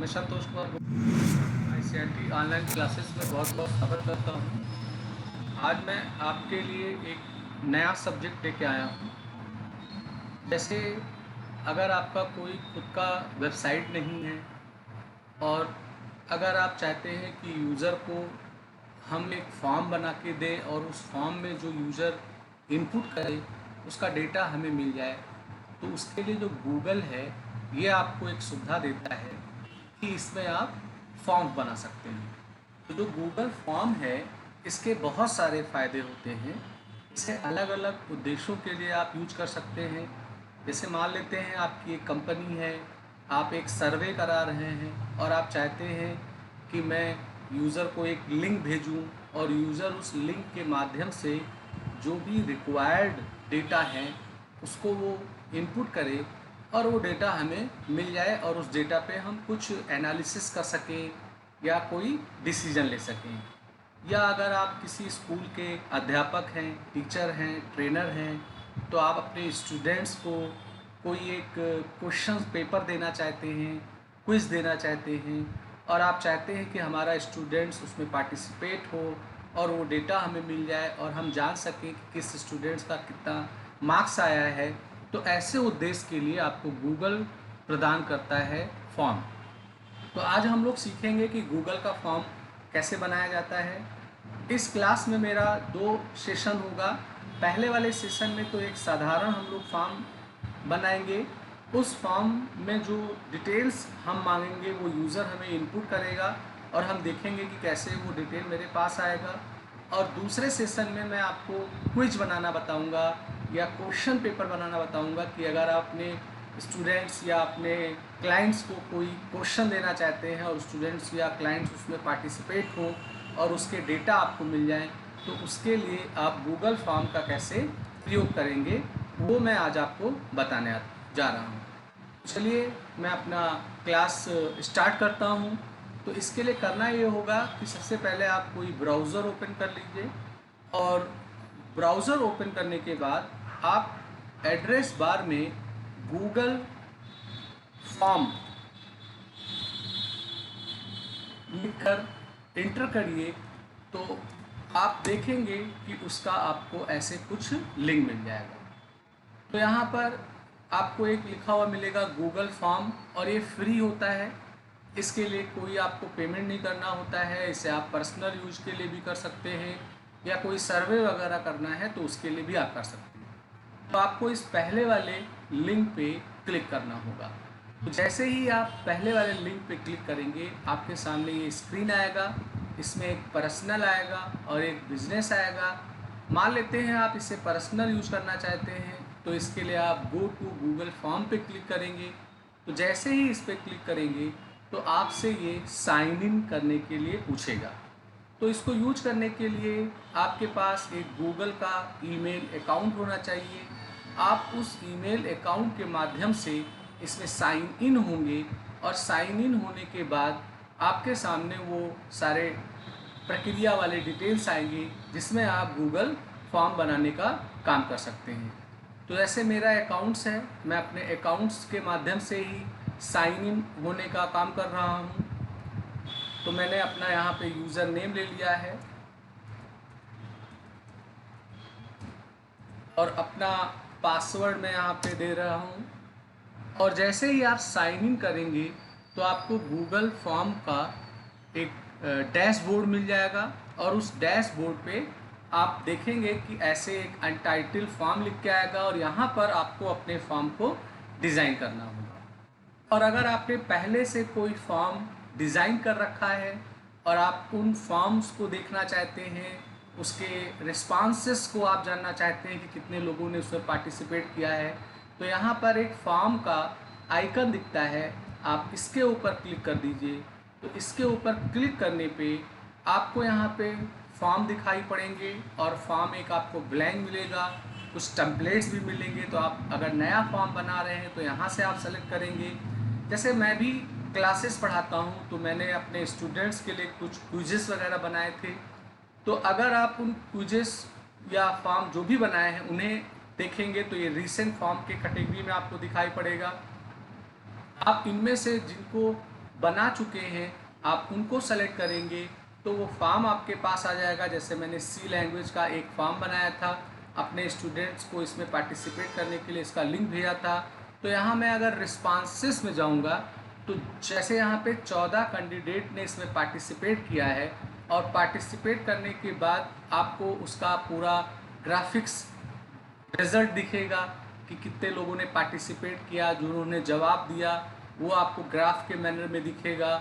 मैं Santosh Kumar ICIT online classes में बहुत बहुत स्वागत करता हूँ। आज मैं आपके लिए एक नया सब्जेक्ट लेके आया हूँ। जैसे अगर आपका कोई खुद का वेबसाइट नहीं है और अगर आप चाहते हैं कि यूज़र को हम एक फॉर्म बना के दें और उस फॉर्म में जो यूज़र इनपुट करे उसका डेटा हमें मिल जाए, तो उसके लिए जो गूगल है ये आपको एक सुविधा देता है कि इसमें आप फॉर्म बना सकते हैं। तो जो गूगल फॉर्म है इसके बहुत सारे फ़ायदे होते हैं। इसे अलग अलग उद्देश्यों के लिए आप यूज कर सकते हैं। जैसे मान लेते हैं आपकी एक कंपनी है, आप एक सर्वे करा रहे हैं और आप चाहते हैं कि मैं यूज़र को एक लिंक भेजूं और यूज़र उस लिंक के माध्यम से जो भी रिक्वायर्ड डेटा है उसको वो इनपुट करे और वो डेटा हमें मिल जाए और उस डेटा पे हम कुछ एनालिसिस कर सकें या कोई डिसीजन ले सकें। या अगर आप किसी स्कूल के अध्यापक हैं, टीचर हैं, ट्रेनर हैं, तो आप अपने स्टूडेंट्स को कोई एक क्वेश्चन पेपर देना चाहते हैं, क्विज़ देना चाहते हैं और आप चाहते हैं कि हमारा स्टूडेंट्स उसमें पार्टिसिपेट हो और वो डेटा हमें मिल जाए और हम जान सकें कि किस स्टूडेंट्स का कितना मार्क्स आया है, तो ऐसे उद्देश्य के लिए आपको गूगल प्रदान करता है फॉर्म। तो आज हम लोग सीखेंगे कि गूगल का फॉर्म कैसे बनाया जाता है। इस क्लास में मेरा 2 सेशन होगा। पहले वाले सेशन में तो एक साधारण हम लोग फॉर्म बनाएंगे। उस फॉर्म में जो डिटेल्स हम मांगेंगे वो यूज़र हमें इनपुट करेगा और हम देखेंगे कि कैसे वो डिटेल मेरे पास आएगा। और दूसरे सेशन में मैं आपको क्विज बनाना बताऊंगा या क्वेश्चन पेपर बनाना बताऊंगा कि अगर आपने स्टूडेंट्स या अपने क्लाइंट्स को कोई क्वेश्चन देना चाहते हैं और स्टूडेंट्स या क्लाइंट्स उसमें पार्टिसिपेट हो और उसके डेटा आपको मिल जाएं, तो उसके लिए आप गूगल फॉर्म का कैसे प्रयोग करेंगे वो मैं आज आपको बताने जा रहा हूँ। चलिए मैं अपना क्लास स्टार्ट करता हूँ। तो इसके लिए करना ये होगा कि सबसे पहले आप कोई ब्राउज़र ओपन कर लीजिए और ब्राउज़र ओपन करने के बाद आप एड्रेस बार में गूगल फॉर्म लिखकर इंटर करिए, तो आप देखेंगे कि उसका आपको ऐसे कुछ लिंक मिल जाएगा। तो यहाँ पर आपको एक लिखा हुआ मिलेगा गूगल फॉर्म और ये फ्री होता है। इसके लिए कोई आपको पेमेंट नहीं करना होता है। इसे आप पर्सनल यूज के लिए भी कर सकते हैं या कोई सर्वे वगैरह करना है तो उसके लिए भी आप कर सकते हैं। तो आपको इस पहले वाले लिंक पे क्लिक करना होगा। तो जैसे ही आप पहले वाले लिंक पे क्लिक करेंगे आपके सामने ये स्क्रीन आएगा। इसमें एक पर्सनल आएगा और एक बिजनेस आएगा। मान लेते हैं आप इसे पर्सनल यूज करना चाहते हैं, तो इसके लिए आप गो टू गूगल फॉर्म पे क्लिक करेंगे। तो जैसे ही इस पर क्लिक करेंगे तो आपसे ये साइन इन करने के लिए पूछेगा। तो इसको यूज करने के लिए आपके पास एक गूगल का ईमेल अकाउंट होना चाहिए। आप उस ईमेल अकाउंट के माध्यम से इसमें साइन इन होंगे और साइन इन होने के बाद आपके सामने वो सारे प्रक्रिया वाले डिटेल्स आएंगे जिसमें आप गूगल फॉर्म बनाने का काम कर सकते हैं। तो जैसे मेरा अकाउंट्स है, मैं अपने अकाउंट्स के माध्यम से ही साइन इन होने का काम कर रहा हूँ। तो मैंने अपना यहाँ पे यूज़र नेम ले लिया है और अपना पासवर्ड मैं यहाँ पे दे रहा हूँ। और जैसे ही आप साइन इन करेंगे तो आपको गूगल फॉर्म का एक डैशबोर्ड मिल जाएगा और उस डैशबोर्ड पे आप देखेंगे कि ऐसे एक अनटाइटल फॉर्म लिख के आएगा और यहाँ पर आपको अपने फॉर्म को डिज़ाइन करना होगा। और अगर आपने पहले से कोई फॉर्म डिज़ाइन कर रखा है और आप उन फॉर्म्स को देखना चाहते हैं, उसके रिस्पॉन्सेस को आप जानना चाहते हैं कि कितने लोगों ने उसमें पार्टिसिपेट किया है, तो यहाँ पर एक फॉर्म का आइकन दिखता है, आप इसके ऊपर क्लिक कर दीजिए। तो इसके ऊपर क्लिक करने पे आपको यहाँ पे फॉर्म दिखाई पड़ेंगे और फॉर्म एक आपको ब्लैंक मिलेगा, कुछ टेम्पलेट्स भी मिलेंगे। तो आप अगर नया फॉर्म बना रहे हैं तो यहाँ से आप सेलेक्ट करेंगे। जैसे मैं भी क्लासेस पढ़ाता हूँ तो मैंने अपने स्टूडेंट्स के लिए कुछ क्विजेस वगैरह बनाए थे। तो अगर आप उन क्विजेस या फॉर्म जो भी बनाए हैं उन्हें देखेंगे तो ये रीसेंट फॉर्म के कैटेगरी में आपको दिखाई पड़ेगा। आप इनमें से जिनको बना चुके हैं आप उनको सेलेक्ट करेंगे तो वो फॉर्म आपके पास आ जाएगा। जैसे मैंने सी लैंग्वेज का एक फॉर्म बनाया था, अपने स्टूडेंट्स को इसमें पार्टिसिपेट करने के लिए इसका लिंक भेजा था। तो यहाँ मैं अगर रिस्पॉन्सेस में जाऊँगा तो जैसे यहाँ पे 14 कैंडिडेट ने इसमें पार्टिसिपेट किया है और पार्टिसिपेट करने के बाद आपको उसका पूरा ग्राफिक्स रिजल्ट दिखेगा कि कितने लोगों ने पार्टिसिपेट किया, जिन्होंने जवाब दिया वो आपको ग्राफ के मैनर में दिखेगा।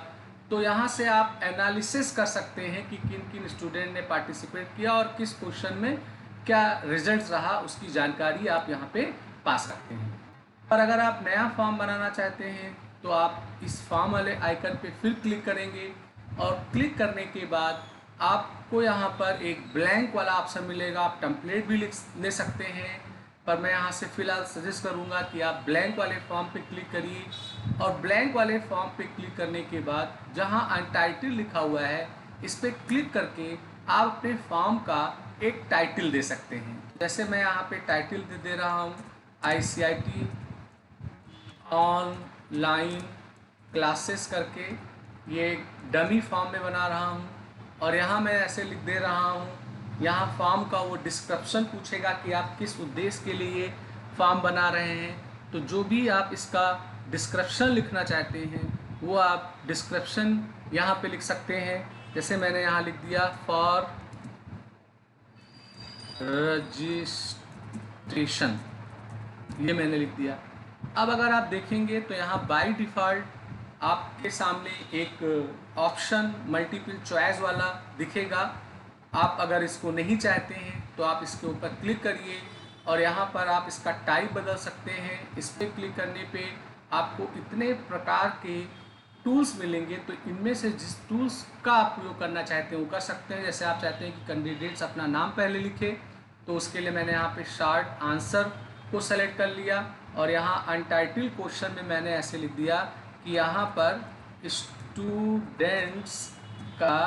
तो यहाँ से आप एनालिसिस कर सकते हैं कि किन किन स्टूडेंट ने पार्टिसिपेट किया और किस क्वेश्चन में क्या रिजल्ट रहा, उसकी जानकारी आप यहाँ पे पा सकते हैं। और अगर आप नया फॉर्म बनाना चाहते हैं तो आप इस फॉर्म वाले आइकन पे फिर क्लिक करेंगे और क्लिक करने के बाद आपको यहाँ पर एक ब्लैंक वाला ऑप्शन मिलेगा। आप टेम्पलेट भी ले सकते हैं, पर मैं यहाँ से फ़िलहाल सजेस्ट करूँगा कि आप ब्लैंक वाले फॉर्म पे क्लिक करिए। और ब्लैंक वाले फॉर्म पे क्लिक करने के बाद जहाँ अनटाइटल लिखा हुआ है इस पर क्लिक करके आप अपने फॉर्म का एक टाइटल दे सकते हैं। जैसे मैं यहाँ पे टाइटल दे रहा हूँ ICIT ऑनलाइन क्लासेस करके, ये डमी फॉर्म में बना रहा हूँ। और यहाँ मैं ऐसे लिख दे रहा हूँ, यहाँ फॉर्म का वो डिस्क्रिप्शन पूछेगा कि आप किस उद्देश्य के लिए फॉर्म बना रहे हैं। तो जो भी आप इसका डिस्क्रिप्शन लिखना चाहते हैं वो आप डिस्क्रिप्शन यहाँ पे लिख सकते हैं। जैसे मैंने यहाँ लिख दिया फॉर रजिस्ट्रेशन, ये मैंने लिख दिया। अब अगर आप देखेंगे तो यहाँ बाय डिफ़ॉल्ट आपके सामने एक ऑप्शन मल्टीपल चॉइस वाला दिखेगा। आप अगर इसको नहीं चाहते हैं तो आप इसके ऊपर क्लिक करिए और यहाँ पर आप इसका टाइप बदल सकते हैं। इस पर क्लिक करने पे आपको इतने प्रकार के टूल्स मिलेंगे, तो इनमें से जिस टूल्स का आप उपयोग करना चाहते हैं वो कर सकते हैं। जैसे आप चाहते हैं कि कैंडिडेट्स अपना नाम पहले लिखे, तो उसके लिए मैंने यहाँ पे शॉर्ट आंसर को सेलेक्ट कर लिया और यहाँ अनटाइटल क्वेश्चन में मैंने ऐसे लिख दिया कि यहाँ पर स्टूडेंट्स का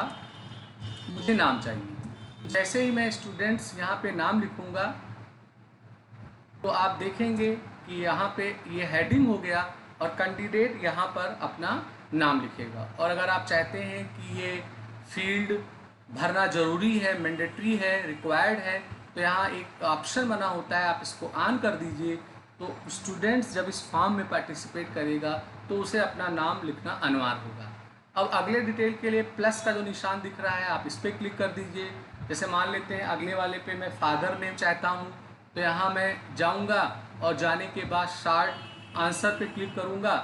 मुझे नाम चाहिए। जैसे ही मैं स्टूडेंट्स यहाँ पे नाम लिखूँगा तो आप देखेंगे कि यहाँ पे ये हेडिंग हो गया और कैंडिडेट यहाँ पर अपना नाम लिखेगा। और अगर आप चाहते हैं कि ये फील्ड भरना ज़रूरी है, मैंडेटरी है, रिक्वायर्ड है, तो यहाँ एक ऑप्शन बना होता है, आप इसको ऑन कर दीजिए। तो स्टूडेंट्स जब इस फॉर्म में पार्टिसिपेट करेगा तो उसे अपना नाम लिखना अनिवार्य होगा। अब अगले डिटेल के लिए प्लस का जो निशान दिख रहा है आप इस पर क्लिक कर दीजिए। जैसे मान लेते हैं अगले वाले पे मैं फादर नेम चाहता हूँ, तो यहाँ मैं जाऊँगा और जाने के बाद शॉर्ट आंसर पे क्लिक करूँगा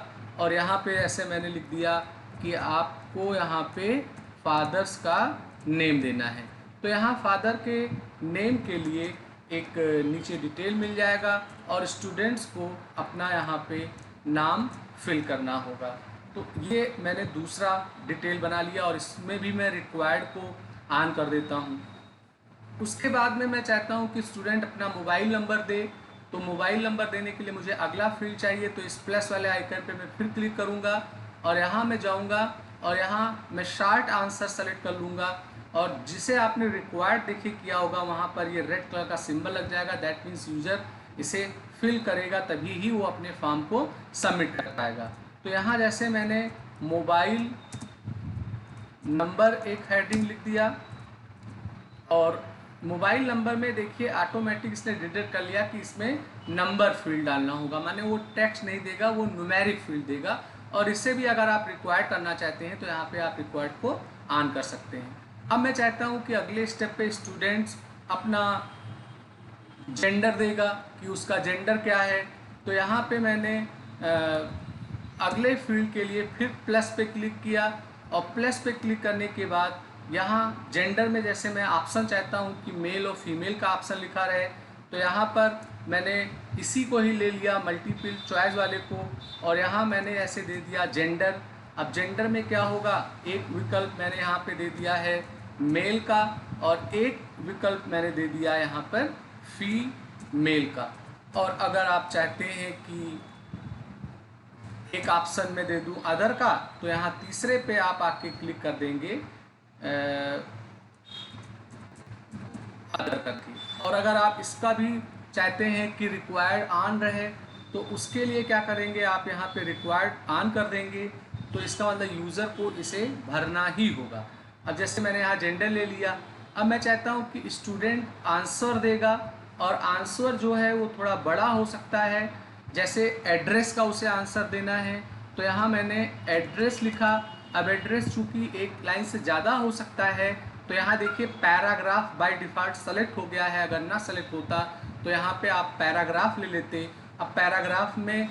और यहाँ पे ऐसे मैंने लिख दिया कि आपको यहाँ पे फादर्स का नेम देना है। तो यहाँ फादर के नेम के लिए एक नीचे डिटेल मिल जाएगा और स्टूडेंट्स को अपना यहाँ पे नाम फिल करना होगा। तो ये मैंने दूसरा डिटेल बना लिया और इसमें भी मैं रिक्वायर्ड को ऑन कर देता हूँ। उसके बाद में मैं चाहता हूँ कि स्टूडेंट अपना मोबाइल नंबर दे, तो मोबाइल नंबर देने के लिए मुझे अगला फील्ड चाहिए। तो इस प्लस वाले आइकन पे मैं फिर क्लिक करूँगा और यहाँ मैं जाऊँगा और यहाँ मैं शॉर्ट आंसर सेलेक्ट कर लूँगा और जिसे आपने रिक्वायर्ड देखिए किया होगा वहाँ पर ये रेड कलर का सिंबल लग जाएगा। दैट मीन्स यूज़र इसे फिल करेगा तभी ही वो अपने फॉर्म को सबमिट कर पाएगा। तो यहाँ जैसे मैंने मोबाइल नंबर एक हेडिंग लिख दिया और मोबाइल नंबर में देखिए ऑटोमेटिक इसने डिटेक्ट कर लिया कि इसमें नंबर फील्ड डालना होगा, माने वो टेक्स्ट नहीं देगा, वो न्यूमेरिक फील्ड देगा। और इससे भी अगर आप रिक्वायर्ड करना चाहते हैं तो यहाँ पे आप रिक्वायर्ड को ऑन कर सकते हैं। अब मैं चाहता हूँ कि अगले स्टेप पे स्टूडेंट्स अपना जेंडर देगा कि उसका जेंडर क्या है। तो यहाँ पे मैंने अगले फील्ड के लिए फिर प्लस पे क्लिक किया और प्लस पे क्लिक करने के बाद यहाँ जेंडर में जैसे मैं ऑप्शन चाहता हूँ कि मेल और फीमेल का ऑप्शन लिखा रहे, तो यहाँ पर मैंने इसी को ही ले लिया मल्टीपल चॉइस वाले को और यहाँ मैंने ऐसे दे दिया जेंडर। अब जेंडर में क्या होगा, एक विकल्प मैंने यहाँ पे दे दिया है मेल का और एक विकल्प मैंने दे दिया है यहाँ पर फीमेल का। और अगर आप चाहते हैं कि एक ऑप्शन में दे दूं अदर का, तो यहाँ तीसरे पे आप आके क्लिक कर देंगे अदर करके। और अगर आप इसका भी चाहते हैं कि रिक्वायर्ड ऑन रहे तो उसके लिए क्या करेंगे, आप यहाँ पे रिक्वायर्ड ऑन कर देंगे तो इसका मतलब यूज़र को इसे भरना ही होगा। अब जैसे मैंने यहाँ जेंडर ले लिया, अब मैं चाहता हूँ कि स्टूडेंट आंसर देगा, और आंसर जो है वो थोड़ा बड़ा हो सकता है, जैसे एड्रेस का उसे आंसर देना है, तो यहाँ मैंने एड्रेस लिखा। अब एड्रेस चूँकि एक लाइन से ज़्यादा हो सकता है, तो यहाँ देखिए पैराग्राफ बाय डिफ़ॉल्ट सेलेक्ट हो गया है, अगर ना सेलेक्ट होता तो यहाँ पे आप पैराग्राफ ले लेते। अब पैराग्राफ में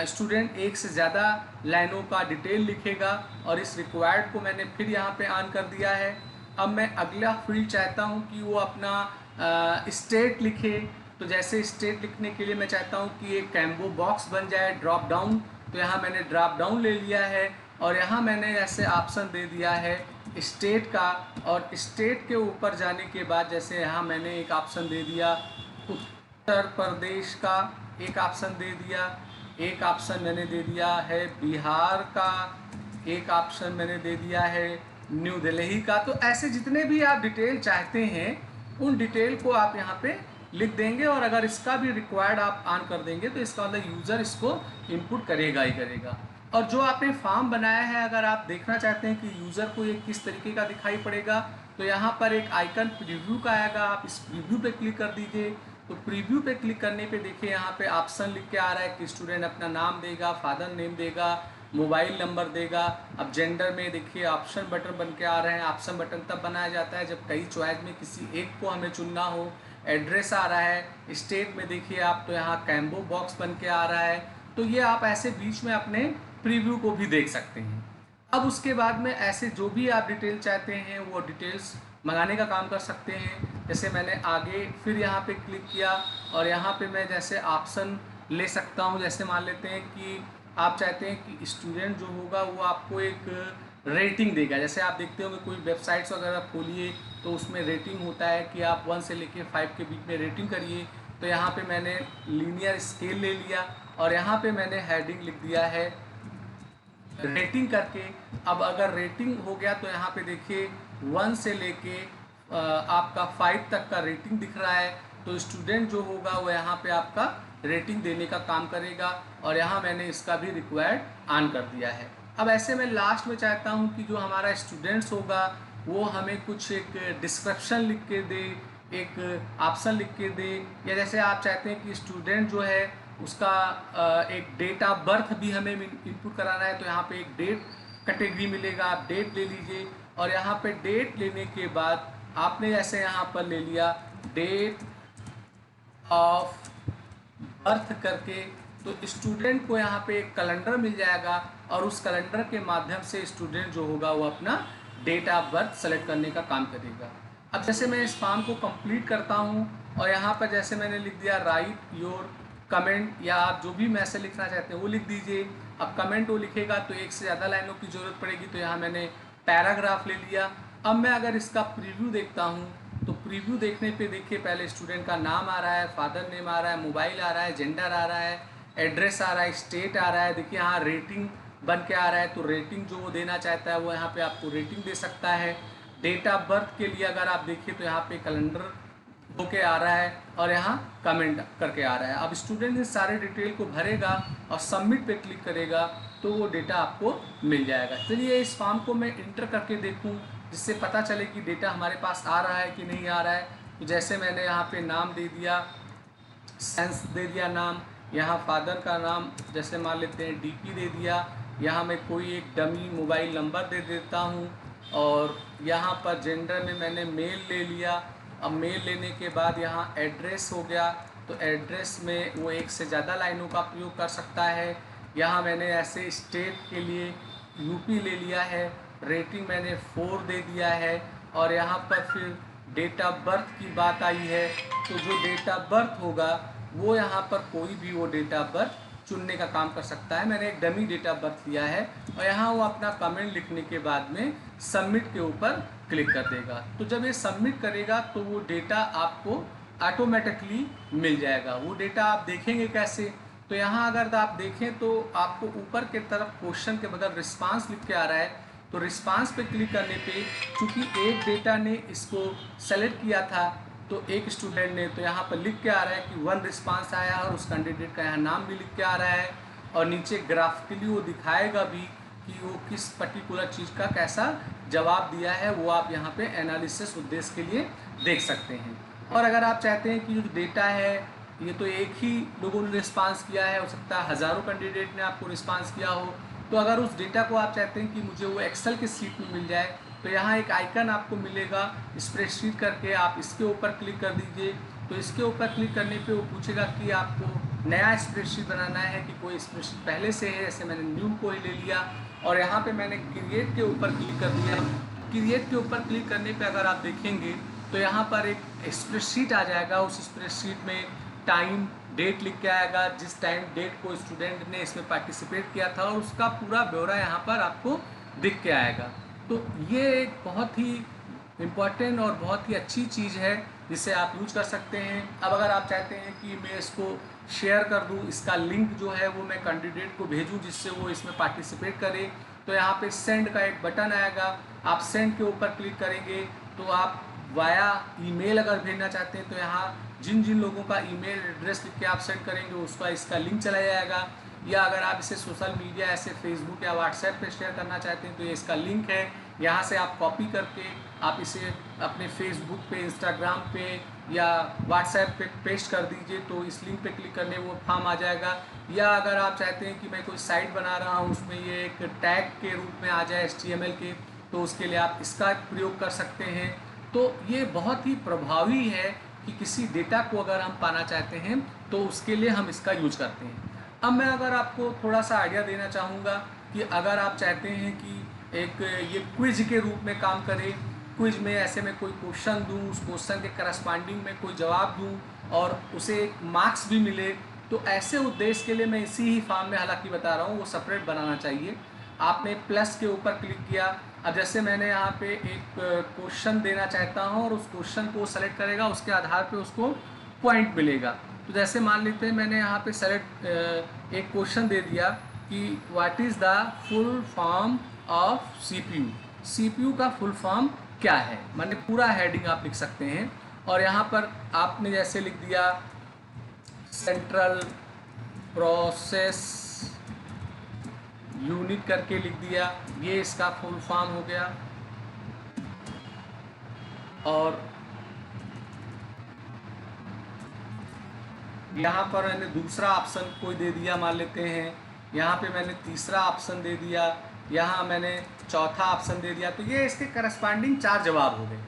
स्टूडेंट एक से ज़्यादा लाइनों का डिटेल लिखेगा, और इस रिक्वायर्ड को मैंने फिर यहाँ पे ऑन कर दिया है। अब मैं अगला फील्ड चाहता हूँ कि वो अपना स्टेट लिखे, तो जैसे स्टेट लिखने के लिए मैं चाहता हूँ कि एक कैम्बो बॉक्स बन जाए, ड्रॉप डाउन, तो यहाँ मैंने ड्रॉप डाउन ले लिया है, और यहाँ मैंने ऐसे ऑप्शन दे दिया है स्टेट का, और स्टेट के ऊपर जाने के बाद जैसे यहाँ मैंने एक ऑप्शन दे दिया उत्तर प्रदेश का, एक ऑप्शन दे दिया, एक ऑप्शन मैंने दे दिया है बिहार का, एक ऑप्शन मैंने दे दिया है न्यू दिल्ली का। तो ऐसे जितने भी आप डिटेल चाहते हैं उन डिटेल को आप यहाँ पे लिख देंगे, और अगर इसका भी रिक्वायर्ड आप ऑन कर देंगे तो इसका मतलब यूज़र इसको इनपुट करेगा ही करेगा। और जो आपने फॉर्म बनाया है, अगर आप देखना चाहते हैं कि यूज़र को ये किस तरीके का दिखाई पड़ेगा, तो यहाँ पर एक आइकन प्रीव्यू का आएगा, आप इस प्रीव्यू पे क्लिक कर दीजिए। तो प्रीव्यू पे क्लिक करने पे देखिए यहाँ पे ऑप्शन लिख के आ रहा है कि स्टूडेंट अपना नाम देगा, फादर नेम देगा, मोबाइल नंबर देगा। अब जेंडर में देखिए ऑप्शन बटन बन के आ रहे हैं। ऑप्शन बटन तब बनाया जाता है जब कई चॉइस में किसी एक को हमें चुनना हो। एड्रेस आ रहा है। स्टेट में देखिए आप, तो यहाँ कैम्बो बॉक्स बन के आ रहा है। तो ये आप ऐसे बीच में अपने प्रीव्यू को भी देख सकते हैं। अब उसके बाद में ऐसे जो भी आप डिटेल चाहते हैं वो डिटेल्स मंगाने का काम कर सकते हैं। जैसे मैंने आगे फिर यहाँ पे क्लिक किया, और यहाँ पे मैं जैसे ऑप्शन ले सकता हूँ। जैसे मान लेते हैं कि आप चाहते हैं कि स्टूडेंट जो होगा वो आपको एक रेटिंग देगा। जैसे आप देखते होंगे कोई वेबसाइट्स वगैरह खोलिए तो उसमें रेटिंग होता है कि आप 1 से लेके 5 के बीच में रेटिंग करिए। तो यहाँ पे मैंने लीनियर स्केल ले लिया, और यहाँ पे मैंने हेडिंग लिख दिया है रेटिंग करके। अब अगर रेटिंग हो गया तो यहाँ पे देखिए 1 से लेके आपका 5 तक का रेटिंग दिख रहा है। तो स्टूडेंट जो होगा वो यहाँ पे आपका रेटिंग देने का काम करेगा, और यहाँ मैंने इसका भी रिक्वायर्ड ऑन कर दिया है। अब ऐसे में लास्ट में चाहता हूँ कि जो हमारा स्टूडेंट्स होगा वो हमें कुछ एक डिस्क्रिप्शन लिख के दे, एक ऑप्शन लिख के दे, या जैसे आप चाहते हैं कि स्टूडेंट जो है उसका एक डेट ऑफ बर्थ भी हमें इनपुट कराना है, तो यहाँ पे एक डेट कैटेगरी मिलेगा, आप डेट ले लीजिए। और यहाँ पे डेट लेने के बाद आपने जैसे यहाँ पर ले लिया डेट ऑफ बर्थ करके, तो स्टूडेंट को यहाँ पे एक कैलेंडर मिल जाएगा, और उस कैलेंडर के माध्यम से स्टूडेंट जो होगा वो अपना डेट ऑफ बर्थ सेलेक्ट करने का काम करेगा। अब जैसे मैं इस फॉर्म को कंप्लीट करता हूँ, और यहाँ पर जैसे मैंने लिख दिया राइट योर कमेंट, या आप जो भी मैसेज लिखना चाहते हैं वो लिख दीजिए। अब कमेंट वो लिखेगा तो एक से ज़्यादा लाइनों की ज़रूरत पड़ेगी, तो यहाँ मैंने पैराग्राफ ले लिया। अब मैं अगर इसका प्रीव्यू देखता हूँ, तो प्रीव्यू देखने पे देखिए पहले स्टूडेंट का नाम आ रहा है, फादर नेम आ रहा है, मोबाइल आ रहा है, जेंडर आ रहा है, एड्रेस आ रहा है, स्टेट आ रहा है। देखिए यहाँ रेटिंग बन के आ रहा है, तो रेटिंग जो वो देना चाहता है वो यहाँ पे आपको रेटिंग दे सकता है। डेट ऑफ बर्थ के लिए अगर आप देखिए तो यहाँ पे कैलेंडर होके आ रहा है, और यहाँ कमेंट करके आ रहा है। अब स्टूडेंट इन सारे डिटेल को भरेगा और सबमिट पे क्लिक करेगा तो वो डेटा आपको मिल जाएगा। चलिए इस फॉर्म को मैं इंटर करके देखूँ, जिससे पता चले कि डेटा हमारे पास आ रहा है कि नहीं आ रहा है। तो जैसे मैंने यहाँ पे नाम दे दिया, सेंस दे दिया नाम, यहाँ फादर का नाम जैसे मान लेते हैं डीपी दे दिया, यहाँ मैं कोई एक डमी मोबाइल नंबर दे देता हूँ, और यहाँ पर जेंडर में मैंने मेल ले लिया। अब मेल लेने के बाद यहाँ एड्रेस हो गया, तो एड्रेस में वो एक से ज़्यादा लाइनों का प्रयोग कर सकता है। यहाँ मैंने ऐसे स्टेट के लिए यूपी ले लिया है, रेटिंग मैंने 4 दे दिया है, और यहाँ पर फिर डेट ऑफ बर्थ की बात आई है, तो जो डेट ऑफ बर्थ होगा वो यहाँ पर कोई भी वो डेट ऑफ बर्थ चुनने का काम कर सकता है। मैंने एक डमी डेट ऑफ बर्थ लिया है, और यहाँ वो अपना कमेंट लिखने के बाद में सबमिट के ऊपर क्लिक कर देगा। तो जब ये सबमिट करेगा तो वो डेटा आपको ऑटोमेटिकली मिल जाएगा। वो डेटा आप देखेंगे कैसे, तो यहाँ अगर आप देखें तो आपको ऊपर के तरफ क्वेश्चन के बगल रिस्पांस लिख के आ रहा है, तो रिस्पांस पे क्लिक करने पे चूँकि एक डेटा ने इसको सेलेक्ट किया था, तो एक स्टूडेंट ने, तो यहाँ पर लिख के आ रहा है कि 1 रिस्पांस आया, और उस कैंडिडेट का यहाँ नाम भी लिख के आ रहा है, और नीचे ग्राफिकली वो दिखाएगा भी कि वो किस पर्टिकुलर चीज़ का कैसा जवाब दिया है, वो आप यहाँ पे एनालिसिस उद्देश्य के लिए देख सकते हैं। और अगर आप चाहते हैं कि जो डेटा है ये तो एक ही लोगों ने रिस्पांस किया है, हो सकता है हज़ारों कैंडिडेट ने आपको रिस्पांस किया हो, तो अगर उस डेटा को आप चाहते हैं कि मुझे वो एक्सेल के सीट में मिल जाए, तो यहाँ एक आइकन आपको मिलेगा स्प्रेडशीट करके, आप इसके ऊपर क्लिक कर दीजिए। तो इसके ऊपर क्लिक करने पे वो पूछेगा कि आपको नया स्प्रेडशीट बनाना है कि कोई स्प्रेडशीट पहले से है, जैसे मैंने न्यू को ही ले लिया और यहाँ पे मैंने क्रिएट के ऊपर क्लिक कर दिया। क्रिएट के ऊपर क्लिक करने पे अगर आप देखेंगे तो यहाँ पर एक स्प्रेडशीट आ जाएगा। उस स्प्रेडशीट में टाइम डेट लिख के आएगा, जिस टाइम डेट को स्टूडेंट ने इसमें पार्टिसिपेट किया था, और उसका पूरा ब्यौरा यहाँ पर आपको दिख के आएगा। तो ये एक बहुत ही इम्पॉर्टेंट और बहुत ही अच्छी चीज़ है जिसे आप यूज कर सकते हैं। अब अगर आप चाहते हैं कि मैं इसको शेयर कर दूं, इसका लिंक जो है वो मैं कैंडिडेट को भेजूं जिससे वो इसमें पार्टिसिपेट करे, तो यहाँ पे सेंड का एक बटन आएगा। आप सेंड के ऊपर क्लिक करेंगे तो आप वाया ईमेल अगर भेजना चाहते हैं तो यहाँ जिन जिन लोगों का ईमेल एड्रेस लिख के आप सेंड करेंगे उसका इसका लिंक चला जाएगा। या अगर आप इसे सोशल मीडिया ऐसे फेसबुक या व्हाट्सएप पे शेयर करना चाहते हैं तो ये इसका लिंक है, यहाँ से आप कॉपी करके आप इसे अपने फेसबुक पे, इंस्टाग्राम पे या व्हाट्सएप पे पेस्ट कर दीजिए, तो इस लिंक पे क्लिक करने वो फॉर्म आ जाएगा। या अगर आप चाहते हैं कि मैं कोई साइट बना रहा हूँ उसमें ये एक टैग के रूप में आ जाए HTML के, तो उसके लिए आप इसका प्रयोग कर सकते हैं। तो ये बहुत ही प्रभावी है कि किसी डेटा को अगर हम पाना चाहते हैं तो उसके लिए हम इसका यूज करते हैं। अब मैं अगर आपको थोड़ा सा आइडिया देना चाहूँगा कि अगर आप चाहते हैं कि एक ये क्विज के रूप में काम करे, क्विज में ऐसे में कोई क्वेश्चन दूँ, उस क्वेश्चन के करस्पॉन्डिंग में कोई जवाब दूँ और उसे मार्क्स भी मिले, तो ऐसे उद्देश्य के लिए मैं इसी ही फॉर्म में हालांकि बता रहा हूँ वो सेपरेट बनाना चाहिए। आपने प्लस के ऊपर क्लिक किया। अब जैसे मैंने यहाँ पे एक क्वेश्चन देना चाहता हूँ और उस क्वेश्चन को सेलेक्ट करेगा, उसके आधार पे उसको पॉइंट मिलेगा। तो जैसे मान लेते हैं मैंने यहाँ पे सेलेक्ट एक क्वेश्चन दे दिया कि what is the full form of CPU। CPU का फुल फॉर्म क्या है, मैंने पूरा हेडिंग आप लिख सकते हैं। और यहाँ पर आपने जैसे लिख दिया सेंट्रल प्रोसेस यूनिट करके लिख दिया, ये इसका फुल फॉर्म हो गया। और यहाँ पर मैंने दूसरा ऑप्शन कोई दे दिया, मान लेते हैं यहाँ पे मैंने तीसरा ऑप्शन दे दिया, यहाँ मैंने चौथा ऑप्शन दे दिया, तो ये इसके करस्पॉन्डिंग 4 जवाब हो गए।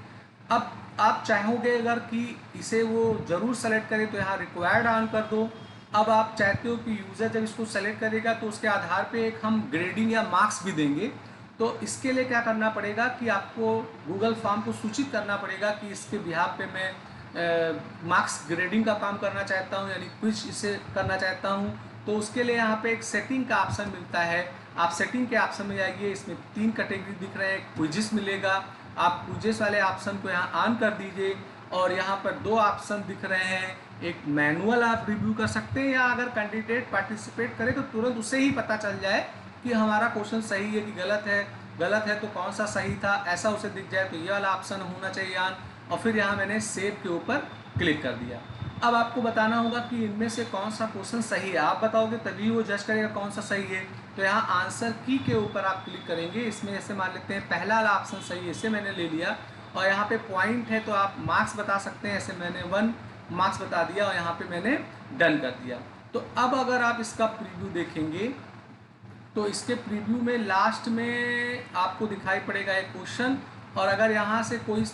अब आप चाहोगे अगर कि इसे वो ज़रूर सेलेक्ट करे तो यहाँ रिक्वायर्ड ऑन कर दो। अब आप चाहते हो कि यूज़र जब इसको सेलेक्ट करेगा तो उसके आधार पे एक हम ग्रेडिंग या मार्क्स भी देंगे, तो इसके लिए क्या करना पड़ेगा कि आपको गूगल फॉर्म को सूचित करना पड़ेगा कि इसके बिहाफ पे मैं मार्क्स ग्रेडिंग का काम करना चाहता हूँ, यानी क्विज इसे करना चाहता हूँ। तो उसके लिए यहाँ पे एक सेटिंग का ऑप्शन मिलता है, आप सेटिंग के ऑप्शन में जाइए, इसमें 3 कैटेगरी दिख रहे हैं, क्विजिस मिलेगा, आप क्विजिस वाले ऑप्शन को यहाँ ऑन कर दीजिए। और यहाँ पर 2 ऑप्शन दिख रहे हैं, एक मैनुअल आप रिव्यू कर सकते हैं, या अगर कैंडिडेट पार्टिसिपेट करे तो तुरंत उसे ही पता चल जाए कि हमारा क्वेश्चन सही है कि गलत है तो कौन सा सही था, ऐसा उसे दिख जाए, तो ये वाला ऑप्शन होना चाहिए ऑन। और फिर यहाँ मैंने सेव के ऊपर क्लिक कर दिया। अब आपको बताना होगा कि इनमें से कौन सा क्वेश्चन सही है, आप बताओगे तभी वो जज करेगा कौन सा सही है। तो यहाँ आंसर की के ऊपर आप क्लिक करेंगे, इसमें जैसे मान लेते हैं पहला वाला ऑप्शन सही है, इसे मैंने ले लिया। और यहाँ पे पॉइंट है तो आप मार्क्स बता सकते हैं, ऐसे मैंने 1 मार्क्स बता दिया और यहाँ पे मैंने डन कर दिया। तो अब अगर आप इसका प्रीव्यू देखेंगे तो इसके प्रीव्यू में लास्ट में आपको दिखाई पड़ेगा एक क्वेश्चन, और अगर यहाँ से कोई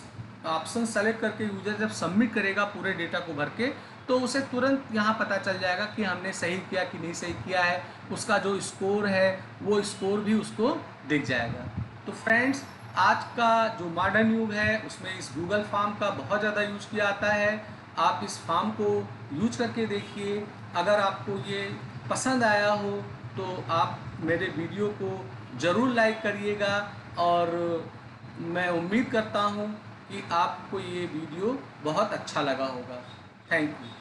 ऑप्शन सेलेक्ट करके यूजर जब सबमिट करेगा पूरे डेटा को भर के, तो उसे तुरंत यहाँ पता चल जाएगा कि हमने सही किया कि नहीं सही किया है, उसका जो स्कोर है वो स्कोर भी उसको दिख जाएगा। तो फ्रेंड्स, आज का जो मॉडर्न युग है उसमें इस गूगल फॉर्म का बहुत ज़्यादा यूज किया जाता है। आप इस फॉर्म को यूज करके देखिए। अगर आपको ये पसंद आया हो तो आप मेरे वीडियो को ज़रूर लाइक करिएगा, और मैं उम्मीद करता हूँ कि आपको ये वीडियो बहुत अच्छा लगा होगा। Thank you.